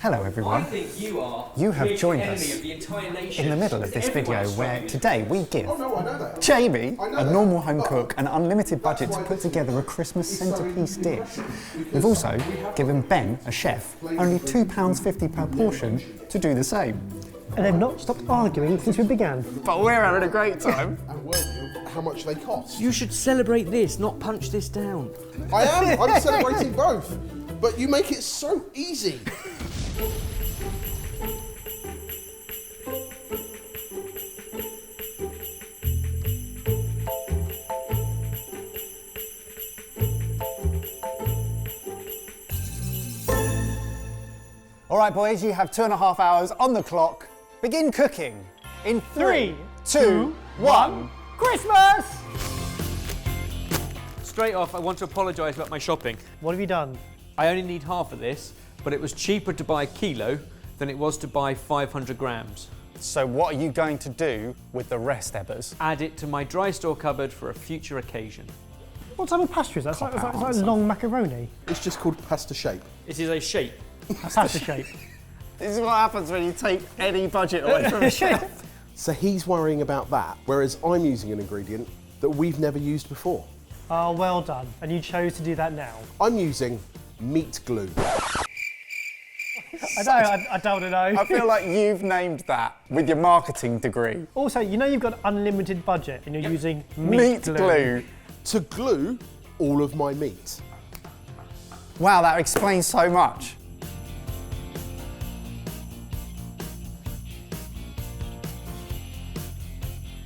Hello everyone. I think You have joined us of the entire nation. in the middle of this video where today we give I know that. Jamie, a normal home cook, an unlimited budget to put together a Christmas centrepiece dish. We've also given Ben, a chef, only £2.50 per portion to do the same. And they've not stopped arguing since we began. But we're having a great time. And worthy of how much they cost. You should celebrate this, not punch this down. I am. I'm celebrating both. But you make it so easy. All right, boys, you have 2.5 hours on the clock. Begin cooking in 3, 2, 1. Christmas! Straight off, I want to apologise about my shopping. What have you done? I only need half of this, but it was cheaper to buy a kilo than it was to buy 500 grams. So what are you going to do with the rest, Ebbers? Add it to my dry store cupboard for a future occasion. What type of pasta is that? It's like long macaroni. It's just called pasta shape. This is a shape. Pasta shape. This is what happens when you take any budget away from a chef. So he's worrying about that, whereas I'm using an ingredient that we've never used before. Oh, well done. And you chose to do that now. I'm using meat glue. I don't know. I feel like you've named that with your marketing degree. Also, you know you've got unlimited budget and you're using Meat glue. To glue all of my meat. Wow, that explains so much.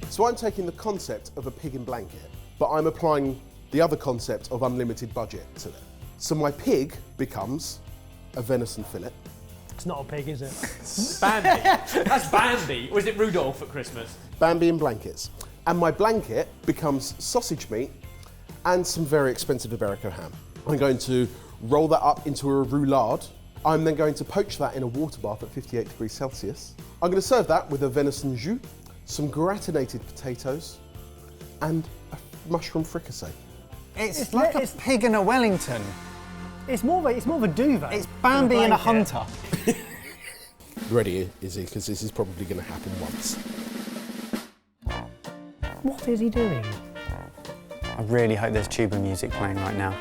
So I'm taking the concept of a pig in blanket, but I'm applying the other concept of unlimited budget to it. So my pig becomes a venison fillet. It's not a pig, is it? Bambi. That's Bambi. Or is it Rudolph at Christmas? Bambi in blankets. And my blanket becomes sausage meat and some very expensive Iberico ham. I'm going to roll that up into a roulade. I'm then going to poach that in a water bath at 58 degrees Celsius. I'm going to serve that with a venison jus, some gratinated potatoes, and a mushroom fricassee. It's like a pig in a Wellington. It's more of a duvet. It's Bambi and a hunter. Ready, Izzy, because this is probably going to happen once. What is he doing? I really hope there's tuba music playing right now.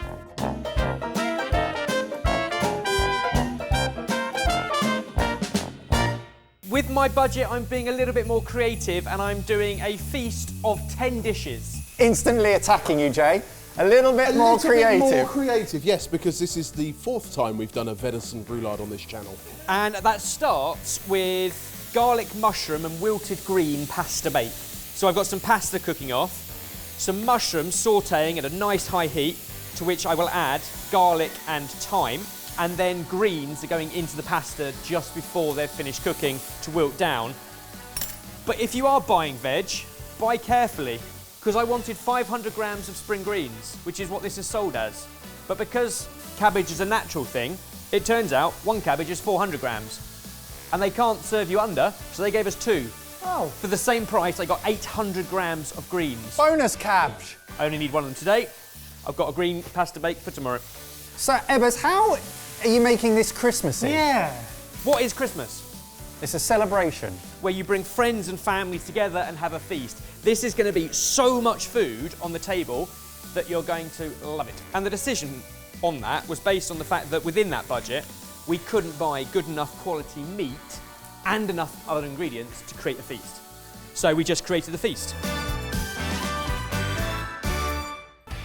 With my budget, I'm being a little bit more creative and I'm doing a feast of 10 dishes. Instantly attacking you, Jay. A little bit more creative. More creative, yes, because this is the 4th time we've done a venison roulade on this channel. And that starts with garlic, mushroom and wilted green pasta bake. So I've got some pasta cooking off, some mushrooms sautéing at a nice high heat, to which I will add garlic and thyme, and then greens are going into the pasta just before they've finished cooking to wilt down. But if you are buying veg, buy carefully, because I wanted 500 grams of spring greens, which is what this is sold as. But because cabbage is a natural thing, it turns out one cabbage is 400 grams. And they can't serve you under, so they gave us 2. Oh. For the same price, I got 800 grams of greens. Bonus cabbage. I only need one of them today. I've got a green pasta bake for tomorrow. So, Ebbers, how are you making this Christmassy? Yeah. What is Christmas? It's a celebration. Where you bring friends and family together and have a feast. This is going to be so much food on the table that you're going to love it. And the decision on that was based on the fact that within that budget, we couldn't buy good enough quality meat and enough other ingredients to create a feast. So we just created the feast.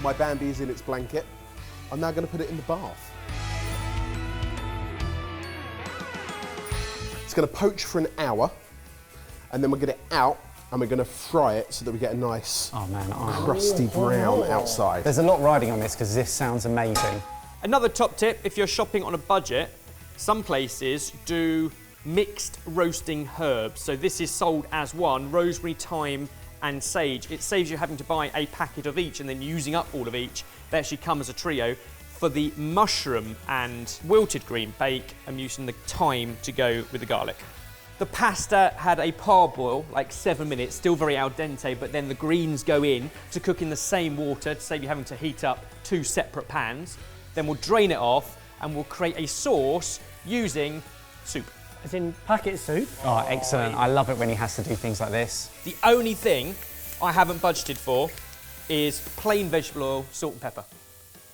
My Bambi is in its blanket. I'm now going to put it in the bath. It's going to poach for an hour, and then we'll get it out and we're going to fry it so that we get a nice crusty brown outside. There's a lot riding on this because this sounds amazing. Another top tip, if you're shopping on a budget, some places do mixed roasting herbs. So this is sold as one, rosemary, thyme and sage. It saves you having to buy a packet of each and then using up all of each. They actually come as a trio. For the mushroom and wilted green bake, I'm using the thyme to go with the garlic. The pasta had a parboil, like 7 minutes, still very al dente, but then the greens go in to cook in the same water to save you having to heat up 2 separate pans. Then we'll drain it off and we'll create a sauce using soup. As in packet soup. Oh, excellent. I love it when he has to do things like this. The only thing I haven't budgeted for is plain vegetable oil, salt and pepper.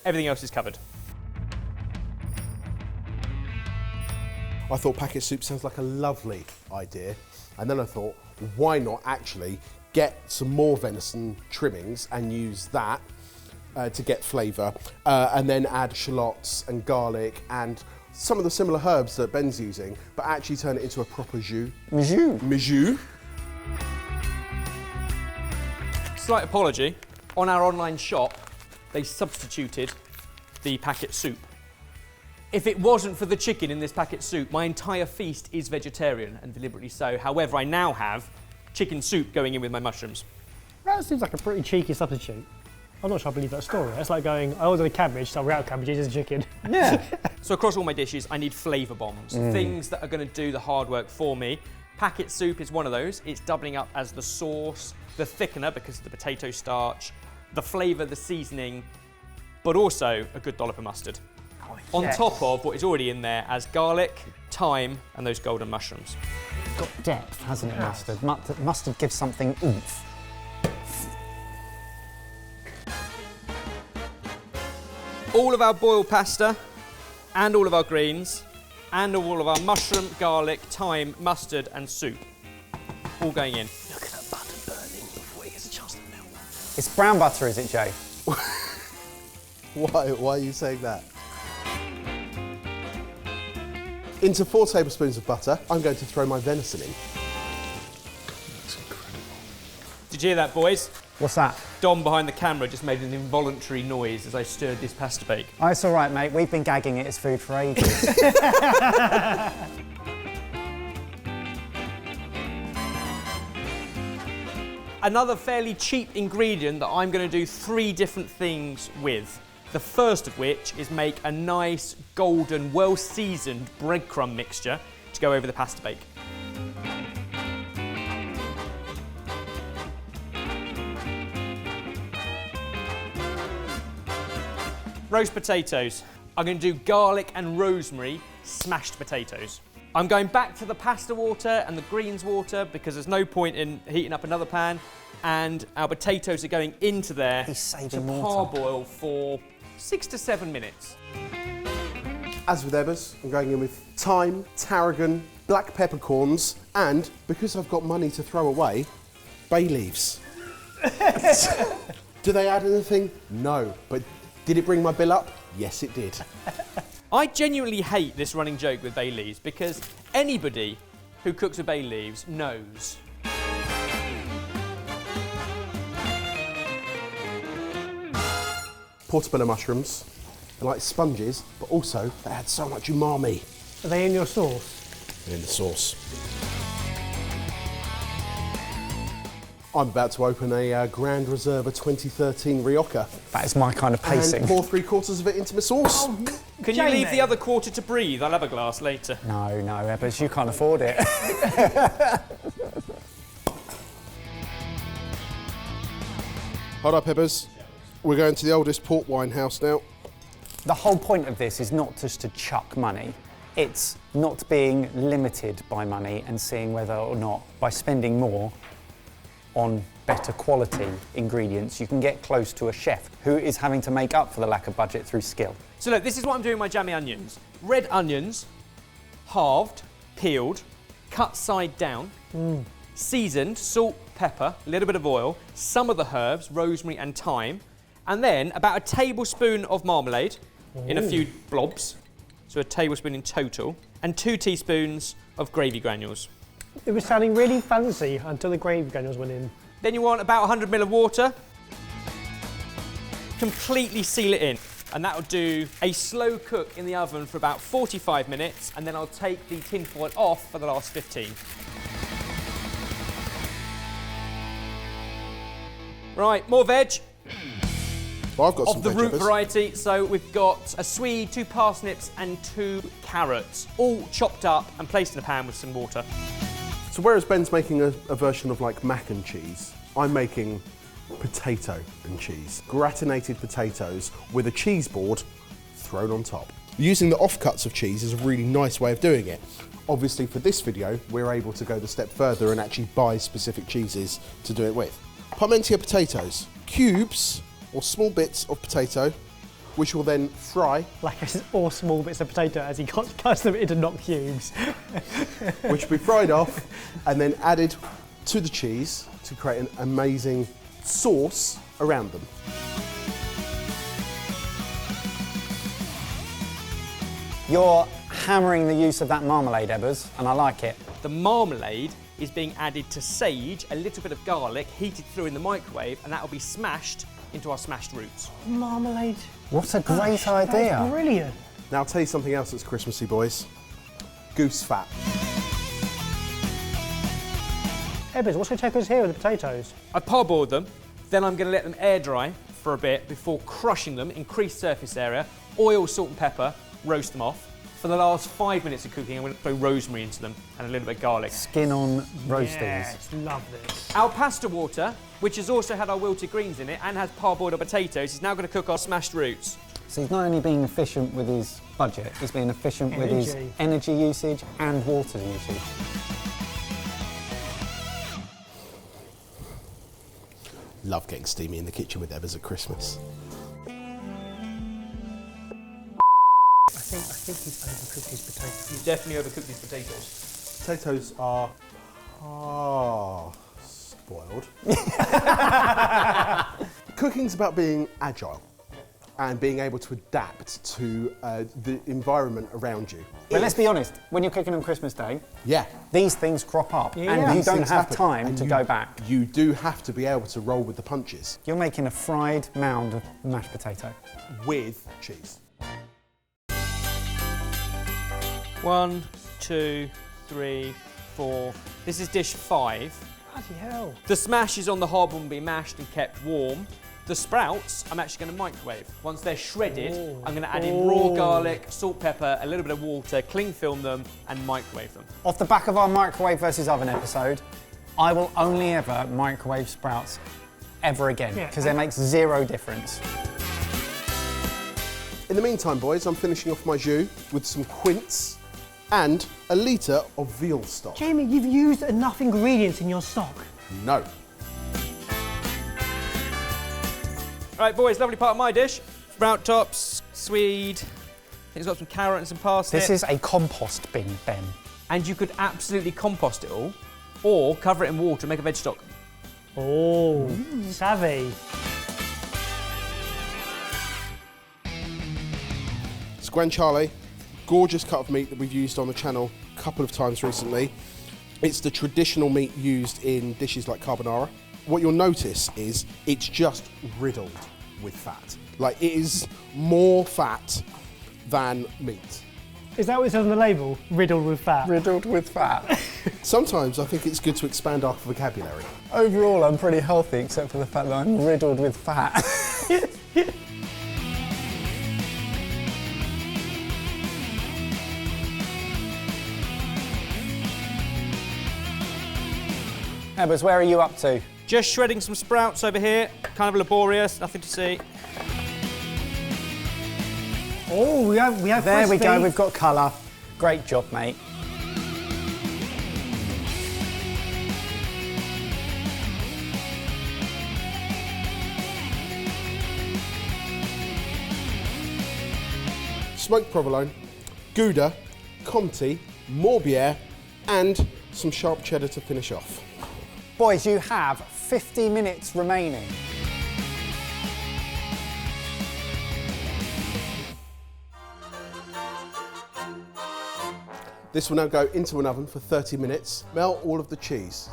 Everything else is covered. I thought packet soup sounds like a lovely idea. And then I thought, why not actually get some more venison trimmings and use that to get flavour, and then add shallots and garlic and some of the similar herbs that Ben's using, but actually turn it into a proper jus. Jus. Slight apology, on our online shop, they substituted the packet soup. If it wasn't for the chicken in this packet soup, my entire feast is vegetarian, and deliberately so. However, I now have chicken soup going in with my mushrooms. That seems like a pretty cheeky substitute. I'm not sure I believe that story. It's like going, I ordered a cabbage, so without cabbages is chicken. Yeah. So across all my dishes, I need flavour bombs, things that are going to do the hard work for me. Packet soup is one of those. It's doubling up as the sauce, the thickener because of the potato starch, the flavour, the seasoning, but also a good dollop of mustard. Oh, On yes. top of what is already in there as garlic, thyme, and those golden mushrooms. Got depth, hasn't it, mustard? Mustard gives something oomph. All of our boiled pasta, and all of our greens, and all of our mushroom, garlic, thyme, mustard, and soup. All going in. Look at that butter burning before it gets a chance to melt. It's brown butter, is it, Jay? Why are you saying that? Into 4 tablespoons of butter, I'm going to throw my venison in. Did you hear that, boys? What's that? Dom behind the camera just made an involuntary noise as I stirred this pasta bake. Oh, it's all right, mate. We've been gagging it as food for ages. Another fairly cheap ingredient that I'm going to do 3 different things with. The first of which is make a nice, golden, well-seasoned breadcrumb mixture to go over the pasta bake. Roast potatoes. I'm going to do garlic and rosemary smashed potatoes. I'm going back to the pasta water and the greens water because there's no point in heating up another pan, and our potatoes are going into there He's saving to water. parboil for 6 to 7 minutes. As with Ebbers, I'm going in with thyme, tarragon, black peppercorns, and, because I've got money to throw away, bay leaves. Do they add anything? No. But did it bring my bill up? Yes, it did. I genuinely hate this running joke with bay leaves because anybody who cooks with bay leaves knows. Portobello mushrooms, they're like sponges, but also they add so much umami. Are they in your sauce? They're in the sauce. I'm about to open a Grand Reserva 2013 Rioja That is my kind of pacing. and pour 3/4 of it into my sauce. Can you leave the other quarter to breathe? I'll have a glass later. No, Ebbers, you can't afford it. Hold up, Ebbers. We're going to the oldest port wine house now. The whole point of this is not just to chuck money. It's not being limited by money and seeing whether or not, by spending more on better quality ingredients, you can get close to a chef who is having to make up for the lack of budget through skill. So look, this is what I'm doing with my jammy onions. Red onions, halved, peeled, cut side down, seasoned, salt, pepper, a little bit of oil, some of the herbs, rosemary and thyme, and then about a tablespoon of marmalade in a few blobs, so a tablespoon in total, and 2 teaspoons of gravy granules. It was sounding really fancy until the gravy granules went in. Then you want about 100 ml of water. Completely seal it in. And that'll do a slow cook in the oven for about 45 minutes, and then I'll take the tin foil off for the last 15. Right, more veg Well, I've got some of the veg, root Ebbers. variety. So we've got a swede, 2 parsnips and 2 carrots, all chopped up and placed in a pan with some water. So whereas Ben's making a version of like mac and cheese, I'm making potato and cheese. Gratinated potatoes with a cheese board thrown on top. Using the offcuts of cheese is a really nice way of doing it. Obviously for this video, we're able to go the step further and actually buy specific cheeses to do it with. Parmentier potatoes, cubes or small bits of potato, which will then fry. Like all small bits of potato as he cuts them into not cubes. Which will be fried off and then added to the cheese to create an amazing sauce around them. You're hammering the use of that marmalade, Ebbers, and I like it. The marmalade is being added to sage, a little bit of garlic, heated through in the microwave, and that will be smashed into our smashed roots. Marmalade. What a great idea. That's brilliant. Now I'll tell you something else that's Christmassy, boys. Goose fat. Ebbers, what's going to take us here with the potatoes? I parboiled them, then I'm going to let them air dry for a bit before crushing them, increase surface area, oil, salt and pepper, roast them off. For the last 5 minutes of cooking, I'm going to throw rosemary into them and a little bit of garlic. Skin on roasties. Yes, love this. Our pasta water, which has also had our wilted greens in it and has parboiled our potatoes, is now going to cook our smashed roots. So he's not only being efficient with his budget, he's being efficient with his energy usage and water usage. Love getting steamy in the kitchen with Ebbers at Christmas. I think he's overcooked his potatoes. He's definitely overcooked these potatoes. Potatoes are spoiled. Cooking's about being agile and being able to adapt to the environment around you. But let's be honest, when you're cooking on Christmas Day, Yeah. these things crop up Yeah. and you These don't things have happen, time and to you- go back. You do have to be able to roll with the punches. You're making a fried mound of mashed potato. With cheese. 1, 2, 3, 4. This is dish 5. Bloody hell. The smash is on the hob and will be mashed and kept warm. The sprouts, I'm actually going to microwave. Once they're shredded, I'm going to add in raw garlic, salt, pepper, a little bit of water, cling film them and microwave them. Off the back of our microwave versus oven episode, I will only ever microwave sprouts ever again Yeah, because it makes zero difference. In the meantime, boys, I'm finishing off my jus with some quince and a litre of veal stock. Jamie, you've used enough ingredients in your stock. No. Right, boys, lovely part of my dish. Sprout tops, swede. I think it's got some carrot and some parsnip. This is a compost bin, Ben. And you could absolutely compost it all, or cover it in water and make a veg stock. Oh, savvy. It's guanciale, gorgeous cut of meat that we've used on the channel a couple of times recently. It's the traditional meat used in dishes like carbonara. What you'll notice is it's just riddled with fat. Like, it is more fat than meat. Is that what it says on the label? Riddled with fat. Riddled with fat. Sometimes I think it's good to expand our vocabulary. Overall, I'm pretty healthy except for the fact that I'm riddled with fat. Ebbers, where are you up to? Just shredding some sprouts over here, kind of laborious, nothing to see. Oh, we have There we crispy. go, we've got colour. Great job, mate. Smoked provolone, Gouda, Comté, Morbier, and some sharp cheddar to finish off. Boys, you have 50 minutes remaining. This will now go into an oven for 30 minutes. Melt all of the cheese.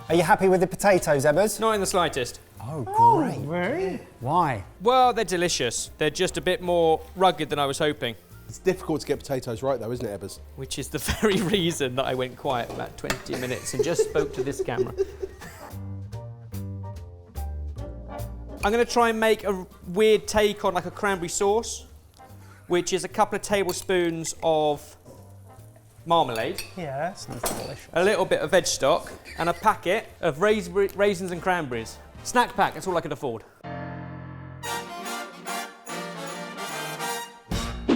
Are you happy with the potatoes, Ebbers? Not in the slightest. Oh, great. Really? Why? Well, they're delicious. They're just a bit more rugged than I was hoping, It's difficult to get potatoes right though, isn't it, Ebbers? which is the very reason that I went quiet about 20 minutes and just spoke to this camera. I'm going to try and make a weird take on like a cranberry sauce, which is a couple of tablespoons of marmalade, Yeah. a little bit of veg stock, and a packet of raisins and cranberries. Snack pack, that's all I could afford.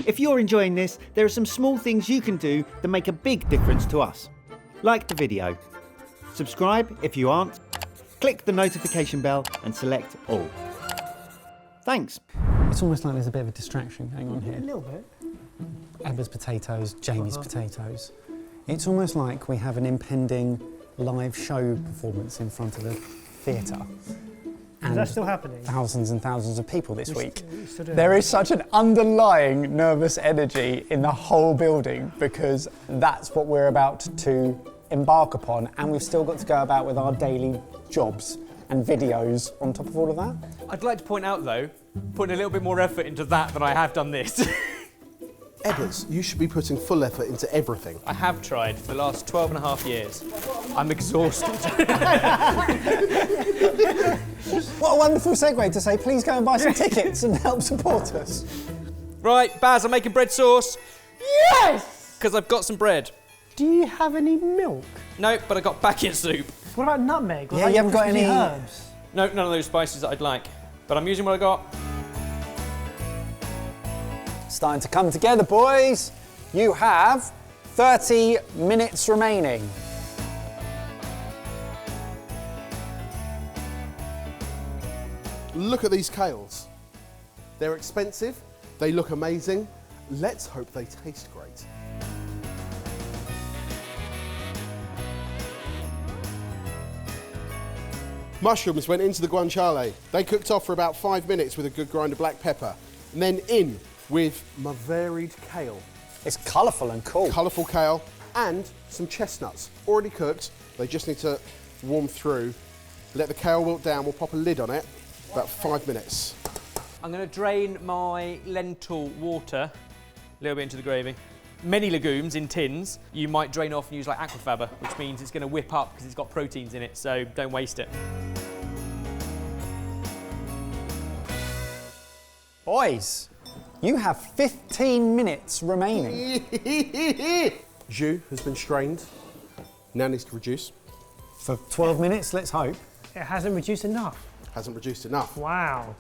If you're enjoying this, there are some small things you can do that make a big difference to us. Like the video. Subscribe if you aren't. Click the notification bell and select all. Thanks. It's almost like there's a bit of a distraction going on here. A little bit. Emma's potatoes, Jamie's potatoes. It's almost like we have an impending live show performance in front of the theatre. Is that still happening? Thousands and thousands of people this week. Still doing There it? is such an underlying nervous energy in the whole building because that's what we're about to embark upon, and we've still got to go about with our daily jobs and videos on top of all of that. I'd like to point out, though, putting a little bit more effort into that than I have done this. Ebbers, you should be putting full effort into everything. I have tried for the last 12 and a half years. I'm exhausted. What a wonderful segue to say, please go and buy some tickets and help support us. Right, Baz, I'm making bread sauce. Yes! Because I've got some bread. Do you have any milk? No, but I got packet soup. What about nutmeg? What Yeah, about you haven't got Christmassy any- herbs? No, none of those spices that I'd like. But I'm using what I got. Starting to come together, boys. You have 30 minutes remaining. Look at these kales. They're expensive, they look amazing. Let's hope they taste great. Mushrooms went into the guanciale. They cooked off for about 5 minutes with a good grind of black pepper. And then in with my varied kale. It's colourful and cool. Colourful kale and some chestnuts. Already cooked, they just need to warm through. Let the kale wilt down, we'll pop a lid on it, about 5 minutes. I'm going to drain my lentil water a little bit into the gravy. Many legumes in tins you might drain off and use like aquafaba, which means it's going to whip up because it's got proteins in it, so don't waste it. Boys, you have 15 minutes remaining. Jus has been strained, now needs to reduce. For 12 minutes, let's hope. It hasn't reduced enough. Hasn't reduced enough. Wow.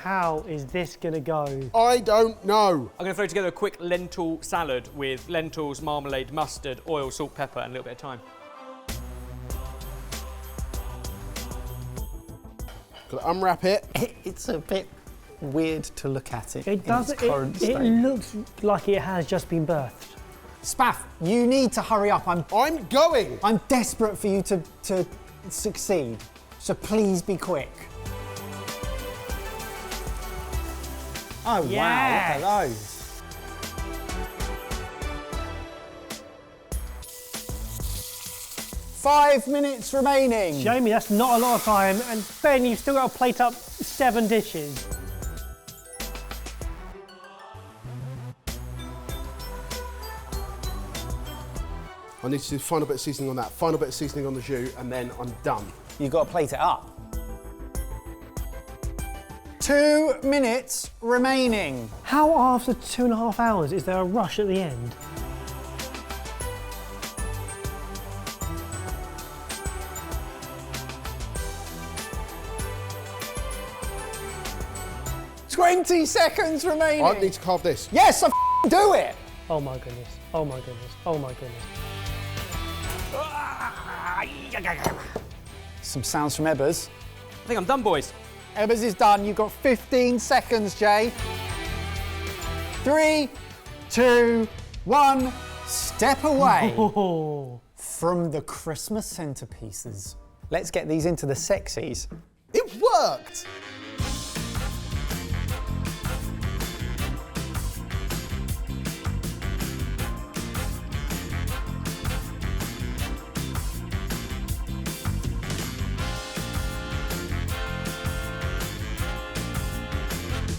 How is this gonna go? I don't know. I'm going to throw together a quick lentil salad with lentils, marmalade, mustard, oil, salt, pepper and a little bit of thyme. Got to unwrap it. It's a bit weird to look at it. It in its doesn't. current It state. looks like it has just been birthed. Spaff, you need to hurry up. I'm going. I'm desperate for you to succeed. So please be quick. Oh Yes. wow, look at those. Five minutes remaining. Jamie, that's not a lot of time, and Ben, you've still got to plate up 7 dishes. I need to do final bit of seasoning on that, final bit of seasoning on the jus, and then I'm done. You've got to plate it up. 2 minutes remaining. How after 2.5 hours is there a rush at the end? $20 seconds remaining. I need to carve this. Yes, I do it. Oh my goodness, oh my goodness, oh my goodness. Some sounds from Ebbers. I think I'm done, boys. Ebbers is done. You've got 15 seconds, Jay. 3, 2, 1. Step away Oh, from the Christmas centerpieces. Let's get these into the sexies. It worked!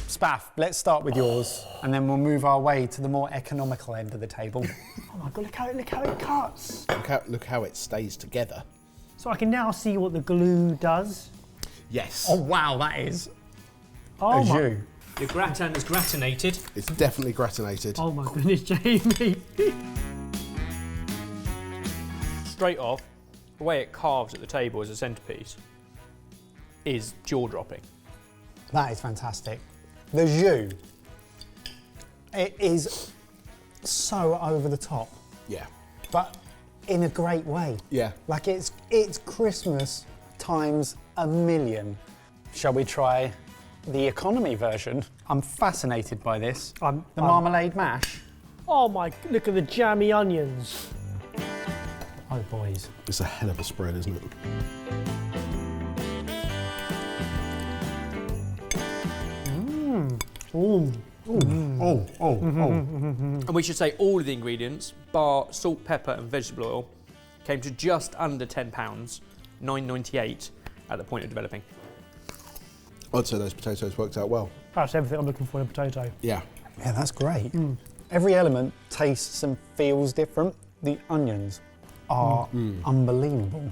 Spaff, let's start with yours, and then we'll move our way to the more economical end of the table. oh my god, look how it cuts. Look how it stays together. So I can now see what the glue does. Yes. Oh wow, that is Oh a my, jus. Your gratin is gratinated. It's definitely gratinated. oh my goodness, Jamie. Straight off, the way it carves at the table as a centrepiece is jaw-dropping. That is fantastic. The jus, it is so over the top, Yeah. but in a great way. Yeah. Like it's Christmas times a million. Shall we try the economy version? I'm fascinated by this. The marmalade mash. Oh my, look at the jammy onions. Oh boys. It's a hell of a spread, isn't it? Ooh. And we should say all of the ingredients, bar salt, pepper and vegetable oil, came to just under £10, $9.98 at the point of developing. I'd say those potatoes worked out well. That's everything I'm looking for in a potato. Yeah. Yeah, that's great. Every element tastes and feels different. The onions are unbelievable.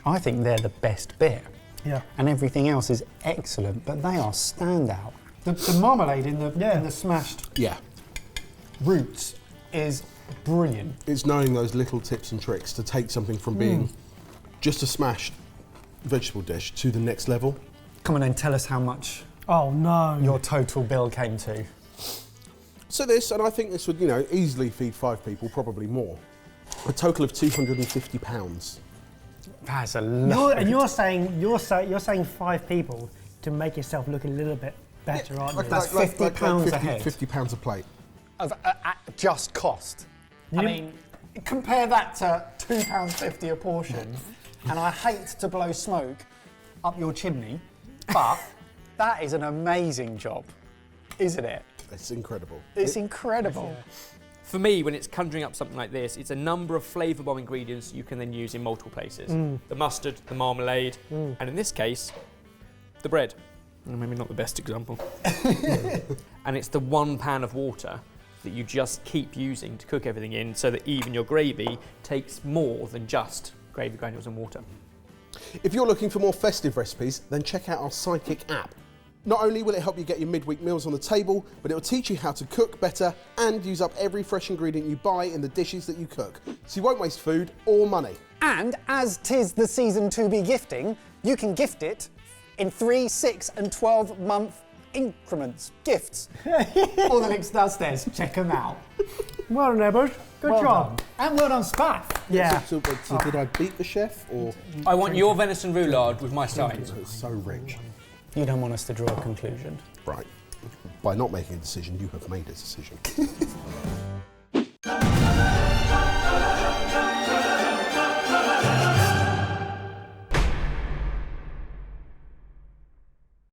I think they're the best bit. Yeah. And everything else is excellent, but they are standout. The marmalade in the smashed Yeah. roots is brilliant. It's knowing those little tips and tricks to take something from being just a smashed vegetable dish to the next level. Come on then, tell us how much Oh no. your total bill came to. So this, and I think this would, easily feed 5 people, probably more. A total of £250. That's a lot. You're saying 5 people to make yourself look a little bit better, aren't you? That's £50 a head. £50 a plate. Of at just cost. I mean, compare that to £2.50 a portion, and I hate to blow smoke up your chimney, but that is an amazing job, isn't it? It's incredible. It's incredible. For me, when it's conjuring up something like this, it's a number of flavour bomb ingredients you can then use in multiple places. The mustard, the marmalade, and in this case, the bread. Maybe not the best example. And it's the one pan of water that you just keep using to cook everything in, so that even your gravy takes more than just gravy granules and water. If you're looking for more festive recipes, then check out our Psychic app. Not only will it help you get your midweek meals on the table, but it will teach you how to cook better and use up every fresh ingredient you buy in the dishes that you cook, so you won't waste food or money. And as 'tis the season to be gifting, you can gift it in 3, 6 and 12 month increments. Gifts. All the links downstairs, check them out. Well done, Edward. Good Well job. done. And well done, Spaff. Yeah. So did I beat the chef, or? I want your venison roulade with my sides. It's so rich. You don't want us to draw a conclusion. Right. By not making a decision, you have made a decision.